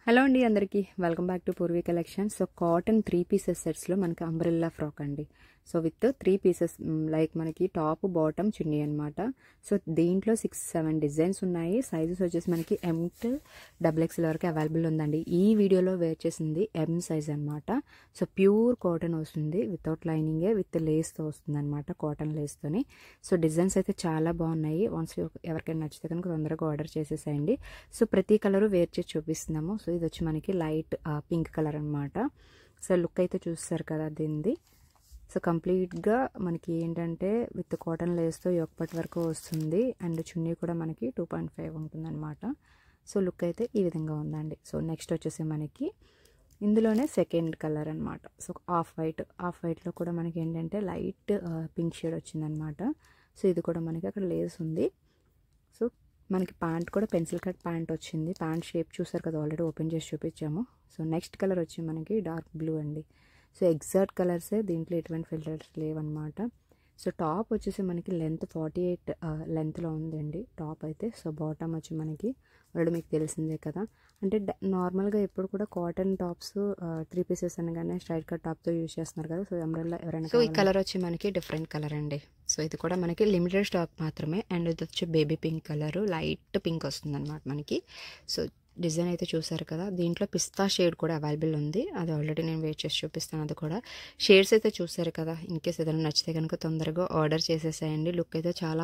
Hello అండి అందరికీ welcome back to Purvi collection. So cotton 3 pieces సెట్స్లో మనకి అంబ్రెల్లా ఫ్రాక్ అండి. సో విత్ 3 పీసెస్ లైక్ మనకి టాప్ బాటమ్ చున్నీ అనమాట. సో దీంట్లో 6-7 డిజైన్స్ ఉన్నాయి. సైజెస్ వచ్చేసి మనకి M to XXL వరకు అవైలబుల్ ఉందండి. ఈ వీడియోలో వేర్ చేసింది M సైజ్ అనమాట. సో ప్యూర్ కాటన్ వస్తుంది, వితౌట్ లైనింగే, విత్ లేస్తో వస్తుంది అనమాట, కాటన్ లేస్తోని. సో డిజైన్స్ అయితే చాలా బాగున్నాయి. వన్స్ ఎవరికైనా నచ్చితే కనుక తొందరగా ఆర్డర్ చేసేసేయండి. సో ప్రతి కలరు వేర్ చేసి చూపిస్తున్నాము. సో ఇది వచ్చి మనకి లైట్ పింక్ కలర్ అనమాట. సో లుక్ అయితే చూస్తారు కదా దీనిది. సో కంప్లీట్గా మనకి ఏంటంటే విత్ కాటన్ లేస్తో యొక్కపట్ వరకు వస్తుంది. అండ్ చున్నీ కూడా మనకి 2.5 ఉంటుంది అనమాట. సో లుక్ అయితే ఈ విధంగా ఉందండి. సో నెక్స్ట్ వచ్చేసి మనకి ఇందులోనే సెకండ్ కలర్ అనమాట. సో ఆఫ్ వైట్లో కూడా మనకి ఏంటంటే లైట్ పింక్ షేడ్ వచ్చిందనమాట. సో ఇది కూడా మనకి అక్కడ లేస్ ఉంది. సో మనకి ప్యాంట్ కూడా పెన్సిల్ కట్ ప్యాంట్ వచ్చింది. ప్యాంట్ షేప్ చూసారు కదా, ఆల్రెడీ ఓపెన్ చేసి చూపించాము. సో నెక్స్ట్ కలర్ వచ్చి మనకి డార్క్ బ్లూ అండి. సో ఎగ్జాక్ట్ కలర్సే, దీంట్లో ఎటువంటి ఫిల్టర్స్ లేవన్నమాట. సో టాప్ వచ్చేసి మనకి లెంత్ 48 లెంత్లో ఉందండి టాప్ అయితే. సో బాటమ్ వచ్చి మనకి ఆల్రెడీ మీకు తెలిసిందే కదా, అంటే నార్మల్గా ఎప్పుడు కూడా కాటన్ టాప్స్ 3 పీసెస్ అనగానే స్ట్రైట్ కట్ టాప్తో యూజ్ చేస్తున్నారు కదా. సో అంబ్రెల్లా ఎవరైనా. సో ఈ కలర్ వచ్చి మనకి డిఫరెంట్ కలర్ అండి. సో ఇది కూడా మనకి లిమిటెడ్ స్టాక్ మాత్రమే. అండ్ ఇది వచ్చి baby pink colour, light pink వస్తుంది అనమాట మనకి. సో డిజైన్ అయితే చూసారు కదా, దీంట్లో పిస్తా షేడ్ కూడా అవైలబుల్ ఉంది. అది ఆల్రెడీ నేను వెయిట్ చేసి చూపిస్తాను. అది కూడా షేడ్స్ అయితే చూసారు కదా. ఇన్ కేస్ ఏదైనా నచ్చితే కనుక తొందరగా ఆర్డర్ చేసేసేయండి. లుక్ అయితే చాలా